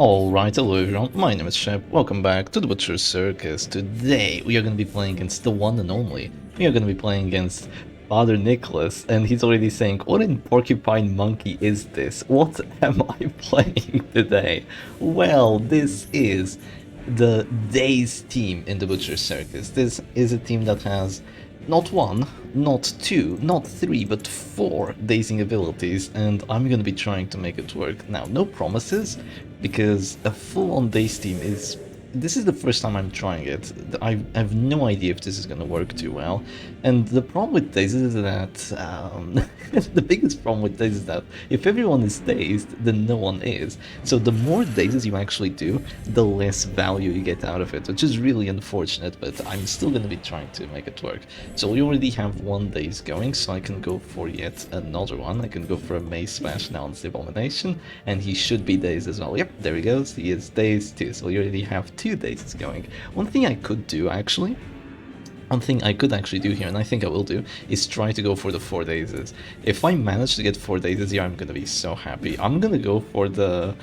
Alright, hello everyone, my name is Shep, welcome back to the Butcher Circus. Today we are going to be playing against the one and only. We are going to be playing against Father Nicholas, and he's already saying, what in Porcupine Monkey is this? What am I playing today? Well, this is the Dazed team in the Butcher Circus. This is a team that has not one, not two, not three, but four dazing abilities, and I'm gonna be trying to make it work. Now, no promises, because a full-on daze team is... This is the first time I'm trying it. I have no idea if this is gonna work too well, and the problem with daze is that... the biggest problem with daze is that if everyone is dazed, then no one is. So the more dazes you actually do, the less value you get out of it, which is really unfortunate, but I'm still gonna be trying to make it work. So we already have one daze going, so I can go for yet another one. I can go for a Maze Smash now on the Abomination, and he should be dazed as well. Yep, there he goes, he is dazed too, so we already have two dazes going. One thing I could do actually, here, and I think I will do, is try to go for the 4 dazes. If I manage to get 4 dazes here, I'm gonna be so happy. I'm gonna go for the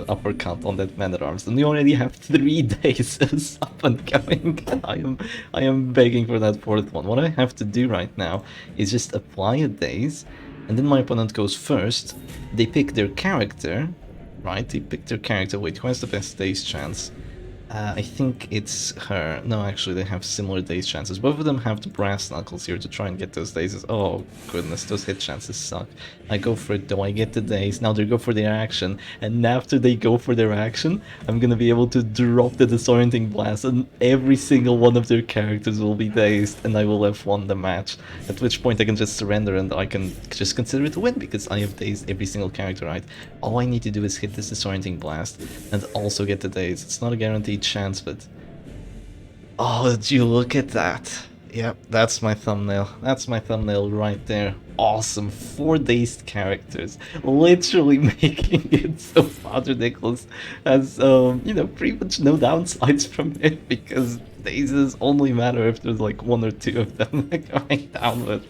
uppercut on that man at arms, and we already have 3 dazes up and going. I am begging for that 4th one. What I have to do right now is just apply a daze, and then my opponent goes first. They pick their character, right? They pick their character. Wait, who has the best daze chance? I think it's her. No, actually, they have similar daze chances. Both of them have the brass knuckles here to try and get those dazes. Oh, goodness, those hit chances suck. I go for it, though. I get the daze. Now they go for their action. And after they go for their action, I'm gonna be able to drop the disorienting blast, and every single one of their characters will be dazed, and I will have won the match. At which point I can just surrender, and I can just consider it a win, because I have dazed every single character, right? All I need to do is hit this disorienting blast, and also get the daze. It's not a guaranteed chance, but oh, did you look at that? Yep, that's my thumbnail. That's my thumbnail right there. Awesome. 4 dazed characters, literally making it so Father Nicholas has, you know, pretty much no downsides from it, because dazes only matter if there's like 1 or 2 of them going down, but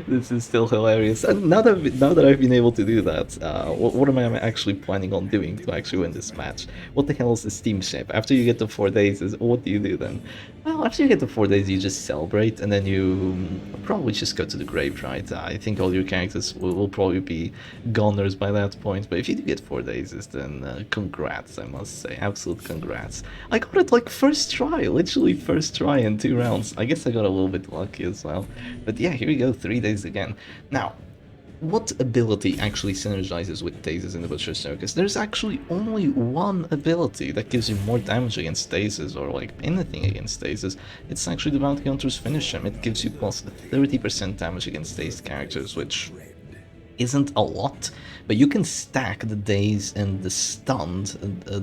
this is still hilarious. And now that I've been able to do that, what am I actually planning on doing to actually win this match? What the hell is this team shape? After you get the 4 dazes, what do you do then? Well, after you get the 4 days, you just celebrate, and then you probably just go to the grave, right? I think all your characters will probably be goners by that point, but if you do get 4 days, then congrats, I must say, absolute congrats. I got it like first try, literally first try in 2 rounds. I guess I got a little bit lucky as well, but yeah, here we go, 3 days again. Now, what ability actually synergizes with dazes in the Butcher Circus? There's actually only one ability that gives you more damage against dazes, or like anything against dazes. It's actually the Bounty Hunter's Finish Him. It gives you plus 30% damage against dazed characters, which isn't a lot, but you can stack the daze and the stunned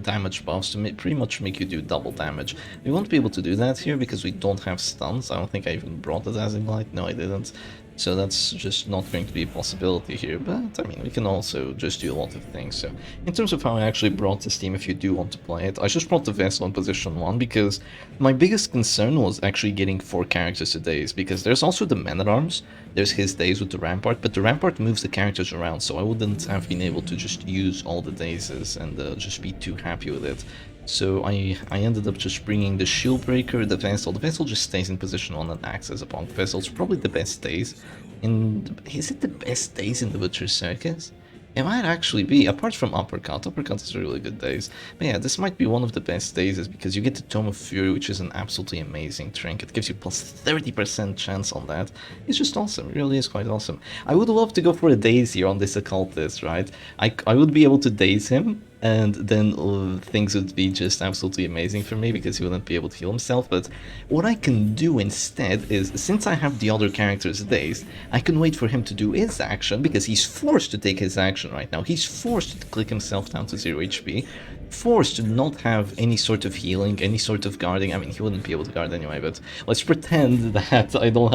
damage buffs to pretty much make you do double damage. We won't be able to do that here because we don't have stuns. I don't think I even brought the Dazzling Light. No, I didn't. So that's just not going to be a possibility here, but I mean, we can also just do a lot of things. So in terms of how I actually brought this team, if you do want to play it, I just brought the Vessel in position 1 because my biggest concern was actually getting 4 characters to daze, because there's also the Man-at-Arms, there's his daze with the Rampart, but the Rampart moves the characters around, so I wouldn't have been able to just use all the dazes and just be too happy with it. So I ended up just bringing the Shield Breaker, the Vessel. The Vessel just stays in position 1 and acts as a punk. Vessel's probably the best daze. Is it the best daze in the Butcher Circus? It might actually be, apart from Uppercut. Uppercut is a really good daze. But yeah, this might be one of the best dazes, because you get the Tome of Fury, which is an absolutely amazing trinket. It gives you plus 30% chance on that. It's just awesome. It really is quite awesome. I would love to go for a daze here on this Occultist, right? I would be able to daze him, and then things would be just absolutely amazing for me, because he wouldn't be able to heal himself. But what I can do instead is, since I have the other characters dazed, I can wait for him to do his action, because he's forced to take his action right now. He's forced to click himself down to 0 HP, forced to not have any sort of healing, any sort of guarding. I mean, he wouldn't be able to guard anyway, but let's pretend that I don't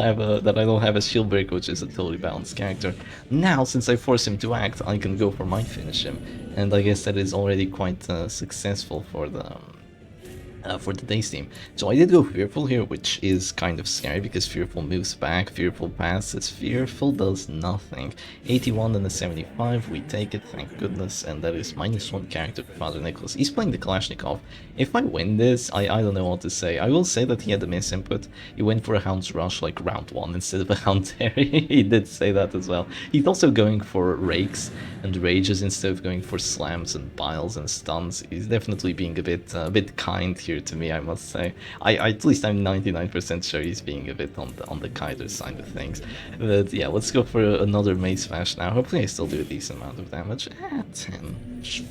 have a shield breaker, which is a totally balanced character. Now, since I force him to act, I can go for my finish him, and I guess that is already quite successful for the for the Dazed team. So I did go Fearful here, which is kind of scary because Fearful moves back, Fearful passes, Fearful does nothing. 81 and a 75, we take it, thank goodness, and that is -1 character for Father Nicholas. He's playing the Kalashnikov. If I win this, I don't know what to say. I will say that he had a misinput. He went for a Hound's Rush like round 1 instead of a Hound's Harry. He did say that as well. He's also going for Rakes and Rages instead of going for Slams and Biles and Stuns. He's definitely being a bit kind here to me, I must say. At least I'm 99% sure he's being a bit on the kinder side of things. But yeah, let's go for another Mace Smash now. Hopefully I still do a decent amount of damage. 10.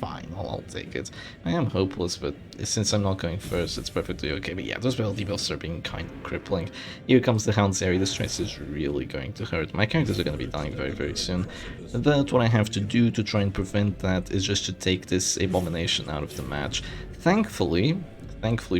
Fine, I'll take it. I am hopeless, but since I'm not going first, it's perfectly okay. But yeah, those ability buffs are being kind of crippling. Here comes the Hound's area. The stress is really going to hurt. My characters are going to be dying very, very soon. But what I have to do to try and prevent that is just to take this Abomination out of the match. Thankfully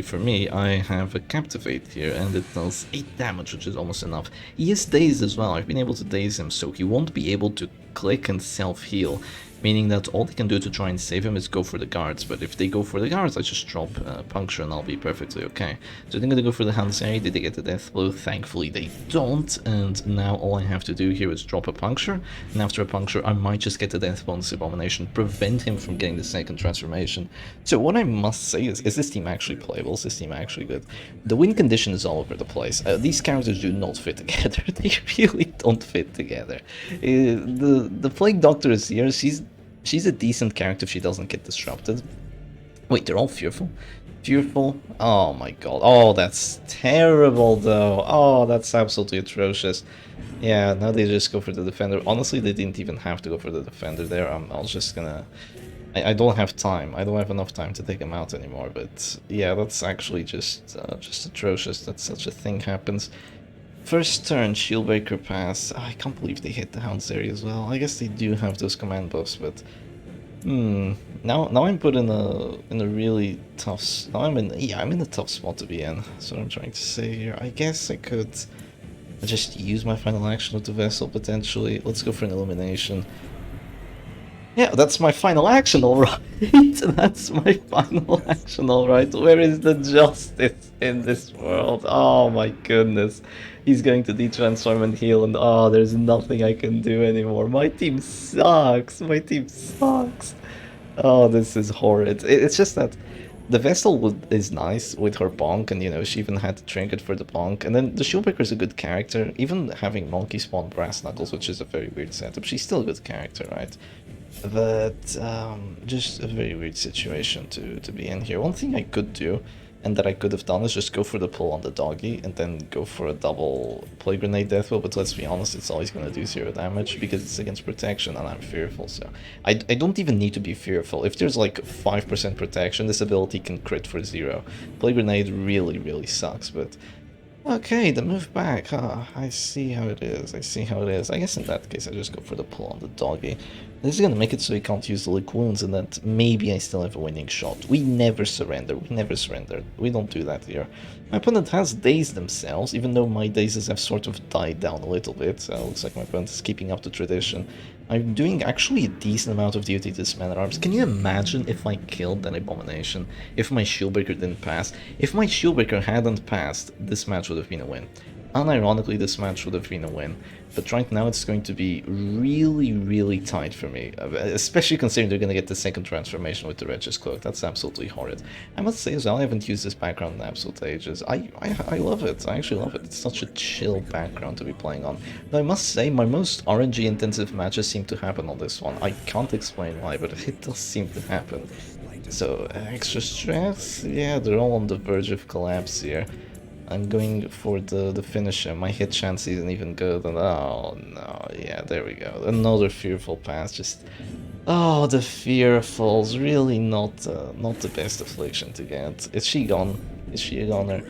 for me, I have a Captivate here, and it does 8 damage, which is almost enough. He is dazed as well. I've been able to daze him, so he won't be able to click and self-heal, meaning that all they can do to try and save him is go for the guards. But if they go for the guards, I just drop Puncture and I'll be perfectly okay. So they're gonna go for the Hansari. Did they get the death blow? Thankfully they don't, and now all I have to do here is drop a Puncture, and after a Puncture I might just get the death bonus Abomination, prevent him from getting the second transformation. So what I must say is this team actually playable? Is this team actually good? The win condition is all over the place. These characters do not fit together. They really don't fit together. The Plague Doctor is here. She's a decent character if she doesn't get disrupted. Wait, they're all Fearful? Fearful? Oh my god. Oh, that's terrible though. Oh, that's absolutely atrocious. Yeah, now they just go for the Defender. Honestly, they didn't even have to go for the Defender there. I was just gonna... I don't have time. I don't have enough time to take him out anymore, but yeah, that's actually just atrocious that such a thing happens. First turn, Shieldbreaker pass. I can't believe they hit the Hound's area as well. I guess they do have those command buffs, but now I'm put in a really tough. Now I'm in a tough spot to be in. That's what I'm trying to say here. I guess I could just use my final action with the Vessel potentially. Let's go for an elimination. Yeah, that's my final action, alright. That's my final action, alright. Where is the justice in this world? Oh my goodness. He's going to de-transform and heal, and oh, there's nothing I can do anymore. My team sucks. My team sucks. Oh, this is horrid. It's just that the Vessel is nice with her bonk, and you know, she even had the trinket for the bonk. And then the Shieldbreaker is a good character. Even having Monkey spawn Brass Knuckles, which is a very weird setup, she's still a good character, right? But just a very weird situation to be in here. One thing I could do, and that I could have done, is just go for the pull on the doggy and then go for a double Plague Grenade Deathwheel, but let's be honest, it's always going to do 0 damage because it's against protection and I'm Fearful, so I don't even need to be Fearful. If there's like 5% protection, this ability can crit for 0. Plague Grenade really sucks, but... Okay, the move back. I see how it is. I guess in that case I just go for the pull on the doggy. This is gonna make it so he can't use the lick wounds, and that maybe I still have a winning shot. We never surrender. We don't do that here. My opponent has dazed themselves, even though my dazes have sort of died down a little bit. Looks like my opponent is keeping up the tradition. I'm doing actually a decent amount of duty to this Man-at-Arms. Can you imagine if I killed that Abomination? If my Shieldbreaker didn't pass? If my Shieldbreaker hadn't passed, this match would have been a win. Unironically, this match would have been a win. But right now it's going to be really tight for me. Especially considering they're going to get the second transformation with the Wretch's Cloak. That's absolutely horrid. I must say as well, I haven't used this background in absolute ages. I love it. I actually love it. It's such a chill background to be playing on. But I must say, my most RNG intensive matches seem to happen on this one. I can't explain why, but it does seem to happen. So, extra stress? Yeah, they're all on the verge of collapse here. I'm going for the finisher. My hit chance isn't even good, and oh no, yeah, there we go. Another Fearful pass. Just oh, the Fearfuls, really not the best affliction to get. Is she gone? Is she a goner?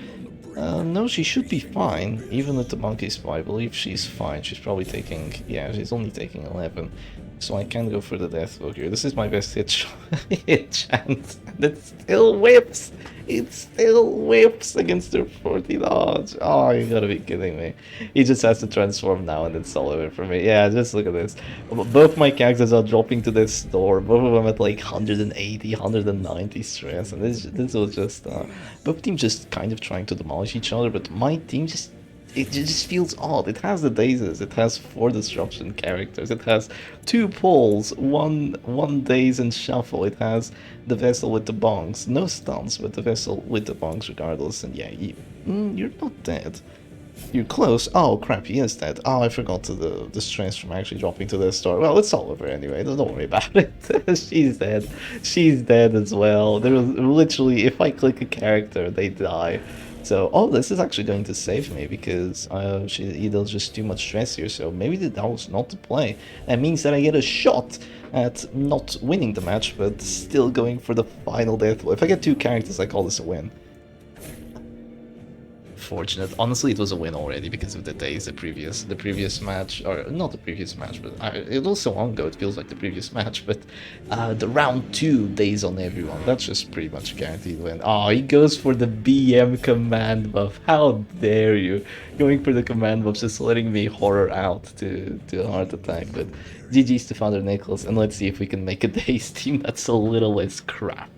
No, she should be fine. Even with the monkey spy, I believe she's fine. She's probably taking, yeah, she's only taking 11. So I can go for the death blow here. This is my best hit chance. That still whips! It still whips against their 40 dodge. Oh, you gotta be kidding me. He just has to transform now and it's all over for me. Yeah, just look at this. Both my characters are dropping to this store. Both of them at like 180, 190 stress. And this was just... both teams just kind of trying to demolish each other, but my team just... It just feels odd. It has the Dazes, it has 4 disruption characters, it has 2 pulls, one daze and shuffle, it has the vessel with the bongs, no stuns, but the vessel with the bongs regardless, and yeah, you're not dead. You're close. Oh crap, he is dead. Oh, I forgot the stress from actually dropping to the store. Well, it's all over anyway, don't worry about it. She's dead. She's dead as well. There was literally, if I click a character, they die. So, oh, this is actually going to save me because he does just too much stress here, so maybe that was not the play. That means that I get a shot at not winning the match, but still going for the final death. If I get 2 characters, I call this a win. Fortunate. Honestly, it was a win already because of the days, the previous match, or not the previous match, but it was so long ago, it feels like the previous match, but the round 2 days on everyone, that's just pretty much a guaranteed win. Oh, he goes for the BM command buff. How dare you? Going for the command buff, just letting me horror out to a heart attack, but GG's to Father Nicholas, and let's see if we can make a days team that's a little less crap.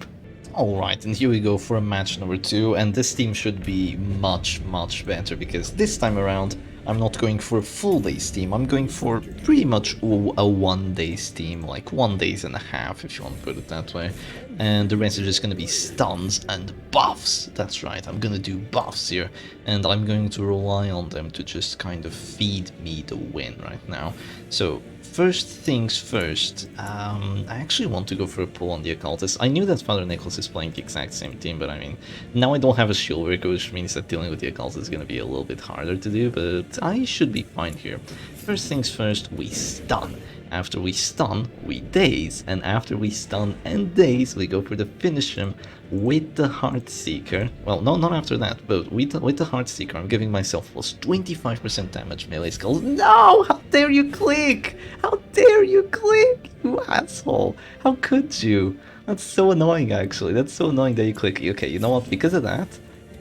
Alright, and here we go for a match number 2, and this team should be much better, because this time around I'm not going for a full days team, I'm going for pretty much a 1 days team, like 1 days and a half if you want to put it that way. And the rest are just going to be stuns and buffs. That's right, I'm going to do buffs here, and I'm going to rely on them to just kind of feed me the win right now. So first things first, I actually want to go for a pull on the Occultist. I knew that Father Nicholas is playing the exact same team, but I mean, now I don't have a shield breaker, which means that dealing with the Occultist is going to be a little bit harder to do, but I should be fine here. First things first, we stun. After we stun, we daze, and after we stun and daze, we go for the finish him with the Heartseeker. Well, no, not after that, but with the Heartseeker, I'm giving myself plus 25% damage melee skills. No! How dare you click? How dare you click? You asshole! How could you? That's so annoying, actually. That's so annoying that you click. Okay, you know what? Because of that,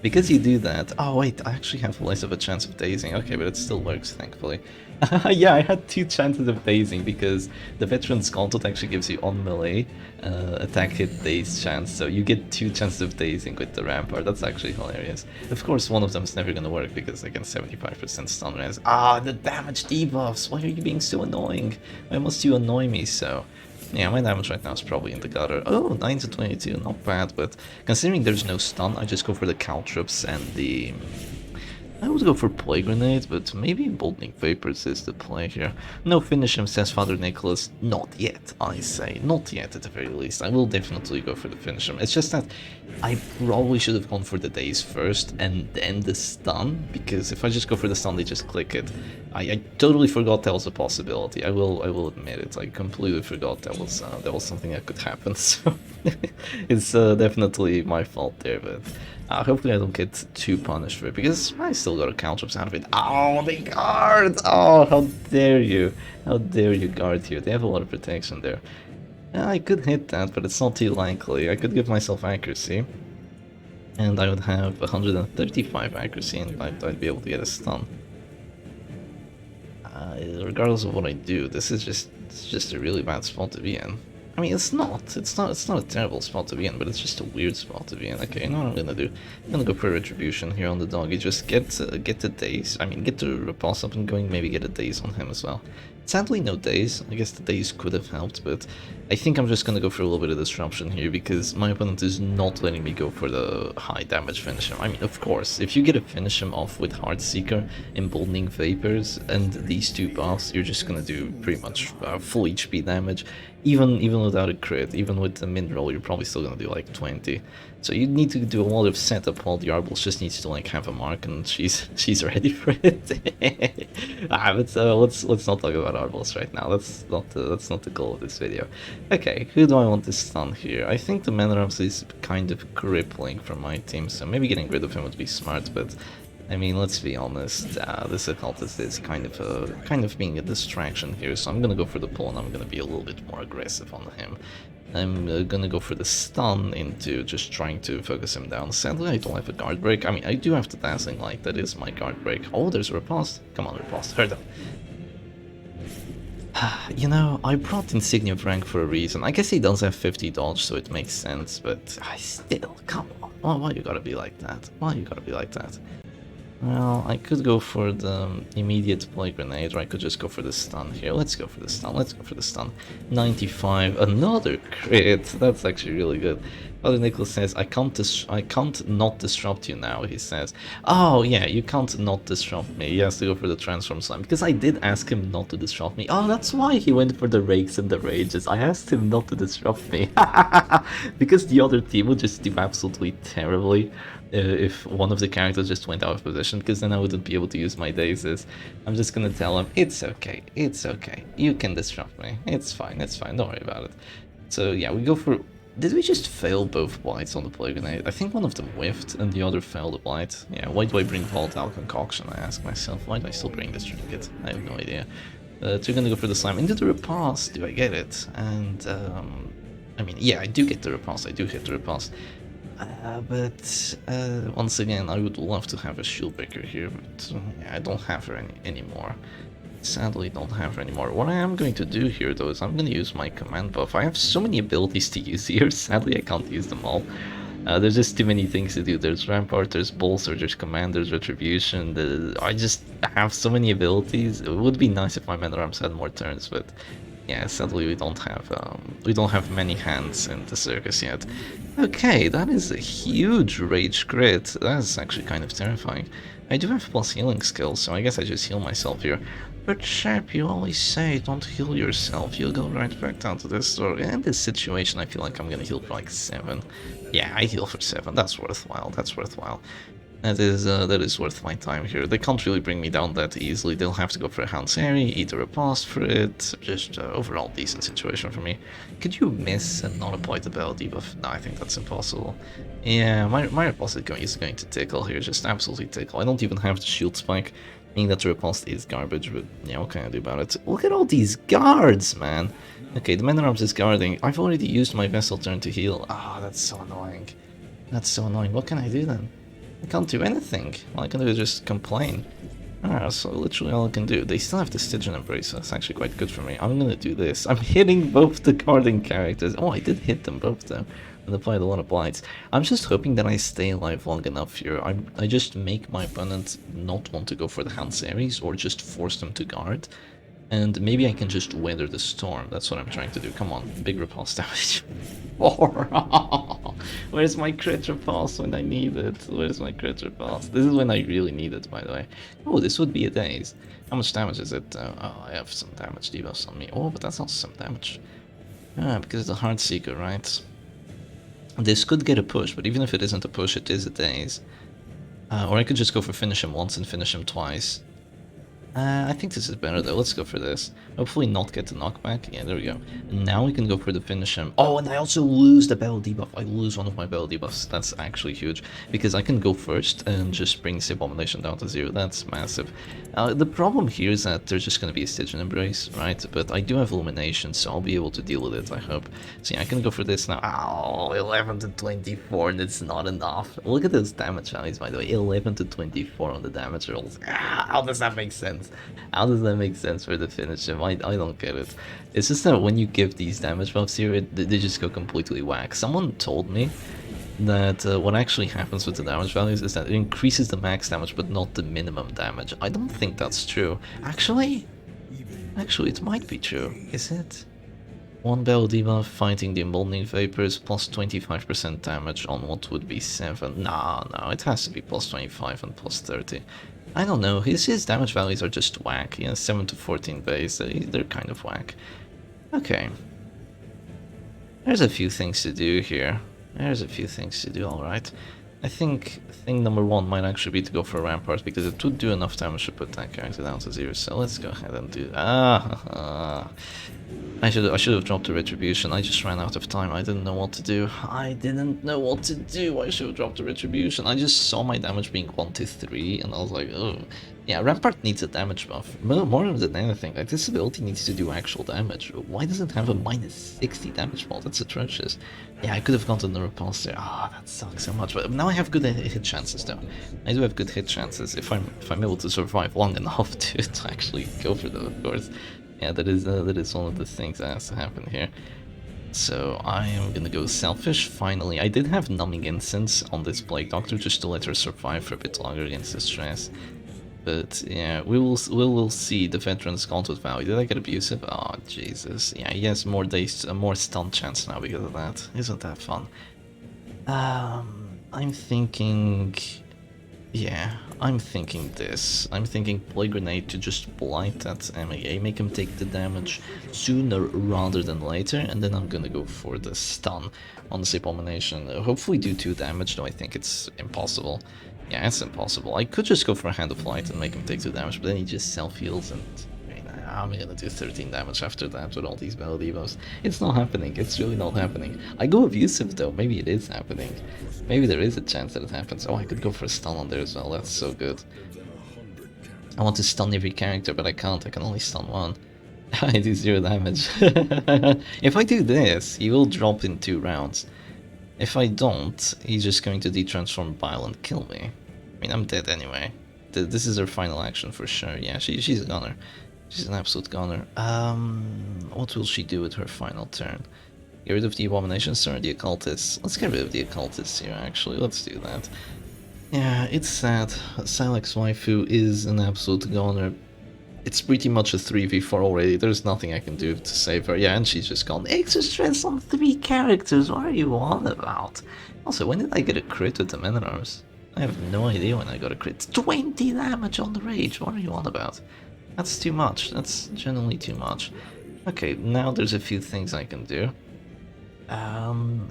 because you do that... Oh wait, I actually have less of a chance of dazing. Okay, but it still works, thankfully. Yeah, I had 2 chances of dazing because the Veteran's Gauntlet actually gives you on melee attack hit daze chance, so you get 2 chances of dazing with the Rampart. That's actually hilarious. Of course, one of them is never gonna work because I get 75% stun res. Ah, the damage debuffs! Why are you being so annoying? Why must you annoy me so? Yeah, my damage right now is probably in the gutter. Oh, 9 to 22, not bad, but considering there's no stun, I just go for the Caltrops and the... I would go for Plague Grenade, but maybe Emboldening Vapors is the play here. No finish him, says Father Nicholas. Not yet, I say. Not yet, at the very least. I will definitely go for the finish him. It's just that I probably should have gone for the daze first and then the stun, because if I just go for the stun, they just click it. I totally forgot that was a possibility. I will admit it. I completely forgot that was something that could happen. So it's definitely my fault there, but hopefully I don't get too punished for it, because I still got a Caltrops out of it. Oh, they guard! Oh, how dare you! How dare you guard here? They have a lot of protection there. I could hit that, but it's not too likely. I could give myself accuracy, and I would have 135 accuracy, and I'd be able to get a stun. Regardless of what I do, this is just a really bad spot to be in. I mean, it's not a terrible spot to be in, but it's just a weird spot to be in. Okay, you know what I'm gonna do? I'm gonna go for Retribution here on the doggy. Just get the daze. I mean, get the repulse up and going. Maybe get a daze on him as well. Sadly, no daze. I guess the daze could have helped, but I think I'm just gonna go for a little bit of disruption here because my opponent is not letting me go for the high damage finish him. I mean, of course, if you get to finish him off with Heartseeker, Emboldening Vapors, and these 2 buffs, you're just gonna do pretty much full HP damage. Even without a crit, even with the min roll, you're probably still gonna do like 20. So you need to do a lot of setup while the Arbalest just needs to like have a mark, and she's ready for it. But let's not talk about Arbalest right now. That's not the goal of this video. Okay, who do I want to stun here? I think the Man-at-Arms is kind of crippling for my team, so maybe getting rid of him would be smart. But I mean, let's be honest, this Occultist is kind of being a distraction here, so I'm gonna go for the pull and I'm gonna be a little bit more aggressive on him. I'm gonna go for the stun into just trying to focus him down. Sadly, I don't have a guard break. I mean, I do have the dazzling light. That is my guard break. Oh, there's a riposte. Come on, riposte. Hurt him. You know, I brought Insignia of Rank for a reason. I guess he does have 50 dodge, so it makes sense, but I still, come on. Why you gotta be like that? Why you gotta be like that? Well, I could go for the immediate play grenade, or I could just go for the stun here. Let's go for the stun, let's go for the stun. 95, another crit, that's actually really good. Father Nicholas says, I can't not disrupt you now, he says. Oh yeah, you can't not disrupt me. He has to go for the transform slam, because I did ask him not to disrupt me. Oh, that's why he went for the rakes and the rages. I asked him not to disrupt me. Because the other team would just do absolutely terribly. If one of the characters just went out of position, because then I wouldn't be able to use my dazes. I'm just gonna tell him, it's okay, you can disrupt me, it's fine, don't worry about it. So yeah, we go for... Did we just fail both blights on the play grenade? I think one of them whiffed and the other failed the blight. Yeah, why do I bring volatile concoction, I ask myself. Why do I still bring this trinket? I have no idea. So we're gonna go for the slam. Into the riposte, do I get it? And I mean, yeah, I do get the riposte, I do hit the riposte. But once again, I would love to have a shield breaker here, but yeah, I don't have her anymore. Sadly, don't have her anymore. What I am going to do here, though, is I'm going to use my command buff. I have so many abilities to use here. Sadly, I can't use them all. There's just too many things to do. There's Rampart, there's Bolster, there's Command, there's Retribution. I just have so many abilities. It would be nice if my men at arms had more turns, but yeah, sadly we don't have many hands in the circus yet. Okay, that is a huge rage crit. That's actually kind of terrifying. I do have plus healing skills, so I guess I just heal myself here. But chap, you always say don't heal yourself, you'll go right back down to this store. In this situation, I feel like I'm gonna heal for like 7. Yeah, I heal for 7, that's worthwhile, that's worthwhile. That is worth my time here. They can't really bring me down that easily. They'll have to go for a Hanseri, either a pass for it. Just overall decent situation for me. Could you miss and not apply the bell debuff? No, I think that's impossible. Yeah, my riposte is going to tickle here, just absolutely tickle. I don't even have the shield spike, meaning that the riposte is garbage, but yeah, what can I do about it? Look at all these guards, man! Okay, the man-at-arms is guarding. I've already used my vessel turn to heal. Ah, that's so annoying. That's so annoying. What can I do then? I can't do anything. All I can do is just complain. Ah, so literally all I can do. They still have the Stygian Embrace, so that's actually quite good for me. I'm gonna do this. I'm hitting both the guarding characters. Oh, I did hit them both though, and applied a lot of blights. I'm just hoping that I stay alive long enough here. I just make my opponent not want to go for the Hanseris, or just force them to guard. And maybe I can just weather the storm. That's what I'm trying to do. Come on, big repulse damage. 4! Where's my crit repulse when I need it? Where's my crit repulse? This is when I really need it, by the way. Oh, this would be a daze. How much damage is it? Oh, I have some damage debuffs on me. Oh, but that's also some damage. Ah, because it's a Heartseeker, right? This could get a push, but even if it isn't a push, it is a daze. Or I could just go for finish him once and finish him twice. I think this is better though, let's go for this. Hopefully not get the knockback. Yeah, there we go. And now we can go for the finish him. Oh, and I also lose the battle debuff. I lose one of my battle debuffs. That's actually huge, because I can go first and just bring this abomination down to 0. That's massive. The problem here is that there's just going to be a Stygian Embrace, right? But I do have Illumination, so I'll be able to deal with it, I hope. So yeah, I can go for this now. Oh, 11 to 24, that's not enough. Look at those damage values, by the way. 11 to 24 on the damage rolls. How does that make sense? How does that make sense for the finish him? I don't get it. It's just that when you give these damage buffs here, they just go completely whack. Someone told me that what actually happens with the damage values is that it increases the max damage but not the minimum damage. I don't think that's true. Actually, it might be true. Is it? 1 bell debuff fighting the emboldening vapors plus 25% damage on what would be 7. No, it has to be plus 25 and plus 30. I don't know, his damage values are just whack. He has 7 to 14 base, they're kind of whack. Okay. There's a few things to do here. Alright. I think thing number 1 might actually be to go for a Rampart, because it would do enough damage to put that character down to 0, so let's go ahead and do... I should have dropped the retribution. I just ran out of time. I didn't know what to do. I didn't know what to do. I should have dropped the retribution. I just saw my damage being 1 to 3, and I was like, oh. Yeah, Rampart needs a damage buff. More than anything, like, this ability needs to do actual damage. Why does it have a minus 60 damage ball? That's atrocious. Yeah, I could have gotten the repulse there. Ah, that sucks so much. But now I have good hit chances, though. I do have good hit chances if I'm able to survive long enough to actually go for them, of course. Yeah, that is one of the things that has to happen here. So I am gonna go selfish. Finally, I did have numbing incense on this Plague Doctor just to let her survive for a bit longer against the stress. But yeah, we will see the veteran's gauntlet value. Did I get abusive? Oh Jesus! Yeah, he has more days, more stun chance now because of that. Isn't that fun? I'm thinking. Yeah, I'm thinking this. I'm thinking Plague Grenade to just blight that MAA, make him take the damage sooner rather than later, and then I'm gonna go for the stun on this Abomination. Hopefully do 2 damage, though I think it's impossible. Yeah, it's impossible. I could just go for a Hand of Light and make him take 2 damage, but then he just self-heals and... I'm gonna do 13 damage after that with all these Battle Devos. It's not happening, it's really not happening. I go abusive though, maybe it is happening. Maybe there is a chance that it happens. Oh, I could go for a stun on there as well, that's so good. I want to stun every character, but I can't, I can only stun one. I do 0 damage. If I do this, he will drop in 2 rounds. If I don't, he's just going to de-transform Bile and kill me. I mean, I'm dead anyway. This is her final action for sure, yeah, she's a gunner. She's an absolute gunner. What will she do with her final turn? Get rid of the Abominations or the Occultists? Let's get rid of the Occultists here, actually. Let's do that. Yeah, it's sad. Silex Waifu is an absolute gunner. It's pretty much a 3v4 already. There's nothing I can do to save her. Yeah, and she's just gone. Extra stress on 3 characters. What are you on about? Also, when did I get a crit with the Men at Arms? I have no idea when I got a crit. 20 damage on the Rage. What are you on about? That's too much. That's generally too much. Okay, now there's a few things I can do.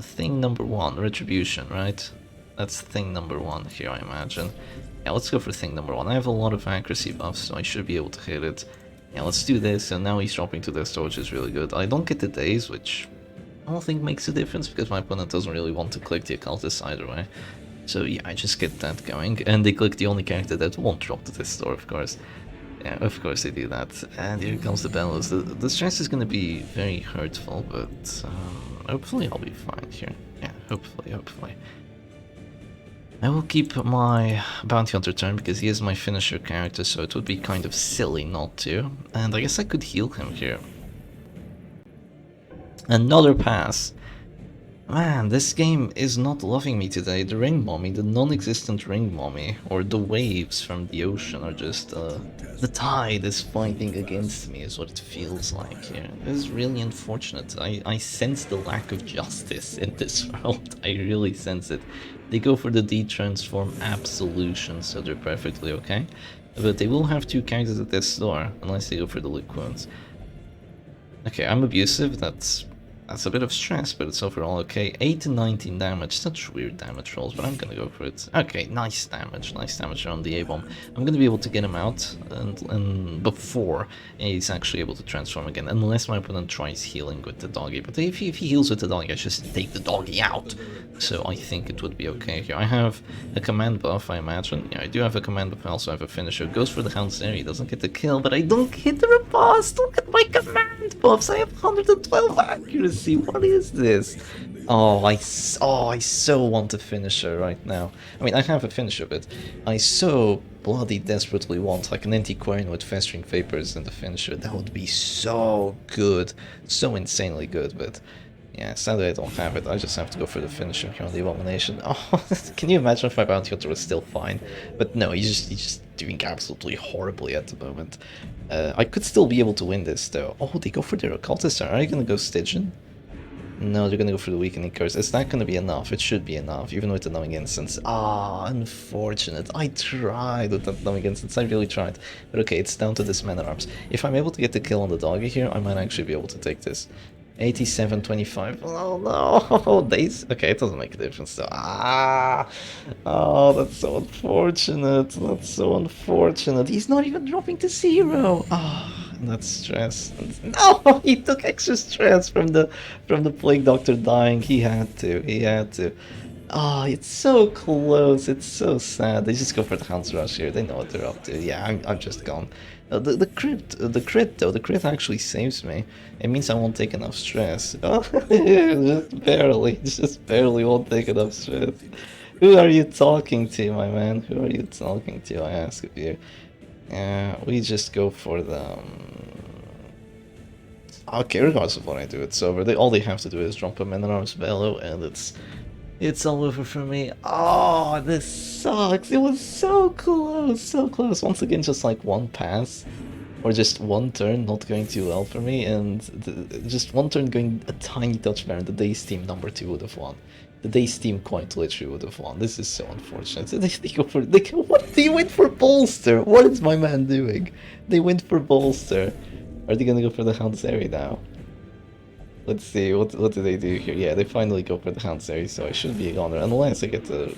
Thing number 1, Retribution, right? That's thing number 1 here, I imagine. Yeah, let's go for thing number 1. I have a lot of accuracy buffs, so I should be able to hit it. Yeah, let's do this, and now he's dropping to this, which is really good. I don't get the Daze, which I don't think makes a difference, because my opponent doesn't really want to click the Occultist either way. So yeah, I just get that going, and they click the only character that won't drop to this store, of course. Yeah, of course they do that. And here comes the Bellows. The stress is going to be very hurtful, but hopefully I'll be fine here. Yeah, hopefully. I will keep my Bounty Hunter turn because he is my finisher character, so it would be kind of silly not to. And I guess I could heal him here. Another pass. Man, this game is not loving me today. The ring mommy, the non-existent ring mommy, or the waves from the ocean are just, the tide is fighting against me is what it feels like here. This is really unfortunate. I sense the lack of justice in this world. I really sense it. They go for the de-transform absolution, so they're perfectly okay. But they will have 2 characters at this store, unless they go for the lick wounds. Okay, I'm abusive, that's a bit of stress, but it's overall okay. 8 to 19 damage, such weird damage rolls, but I'm gonna go for it. Okay, nice damage on the A-bomb. I'm gonna be able to get him out and before he's actually able to transform again, unless my opponent tries healing with the doggy. But if he heals with the doggy, I just take the doggy out. So I think it would be okay here. I have a command buff, I imagine. Yeah, I do have a command buff, I also have a finisher. Goes for the Hound's there, he doesn't get the kill, but I don't hit the riposte. Look at my command buffs, I have 112 accuracy. What is this? Oh, I so want a finisher right now. I mean, I have a finisher, but I so bloody desperately want like an antiquarian with festering vapors and a finisher. That would be so good, so insanely good. But yeah, sadly I don't have it. I just have to go for the finisher here on the Abomination. Oh, can you imagine if my Bounty Hunter was still fine? But no, he's just doing absolutely horribly at the moment. I could still be able to win this though. Oh, they go for their Occultist. Are you gonna go Stygian? No, they're gonna go for the Weakening Curse. It's not gonna be enough. It should be enough, even with the Numbing Instance. Ah, unfortunate. I tried with that Numbing Instance. I really tried. But okay, it's down to this Man at Arms. If I'm able to get the kill on the doggy here, I might actually be able to take this. 87-25. Oh no, Dazed. Okay, it doesn't make a difference though. Ah, oh, that's so unfortunate. That's so unfortunate. He's not even dropping to 0. Ah, That's stress. No, he took extra stress from the plague doctor dying. He had to. He had to. Oh, it's so close. It's so sad. They just go for the Hound's Rush here. They know what they're up to. Yeah, I'm just gone. The crit though, the crit actually saves me. It means I won't take enough stress. Oh, just barely won't take enough stress. Who are you talking to, my man? Who are you talking to? I ask of you. We just go for the. Okay, regardless of what I do, it's over. All they have to do is drop a Man-at-Arms Bellow, and it's all over for me. Oh, this sucks. It was so close, so close. Once again, just like one pass, or just one turn not going too well for me, and just one turn going a tiny touch better. The Dazed team number 2 would have won. The Dazed team quite literally would have won. This is so unfortunate. They go for what? They went for bolster. What is my man doing? They went for bolster. Are they gonna go for the Houndsary now? Let's see, what do they do here? Yeah, they finally go for the Houndsary, so I should be a goner, unless I get the...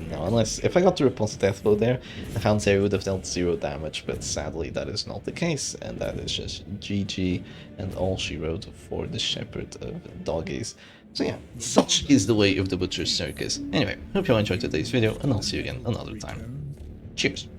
No, unless... If I got the Repulse Death Blow there, the Houndsary would have dealt 0 damage, but sadly that is not the case, and that is just GG and all she wrote for the Shepherd of Doggies. So yeah, such is the way of the Butcher's Circus. Anyway, hope you all enjoyed today's video, and I'll see you again another time. Cheers!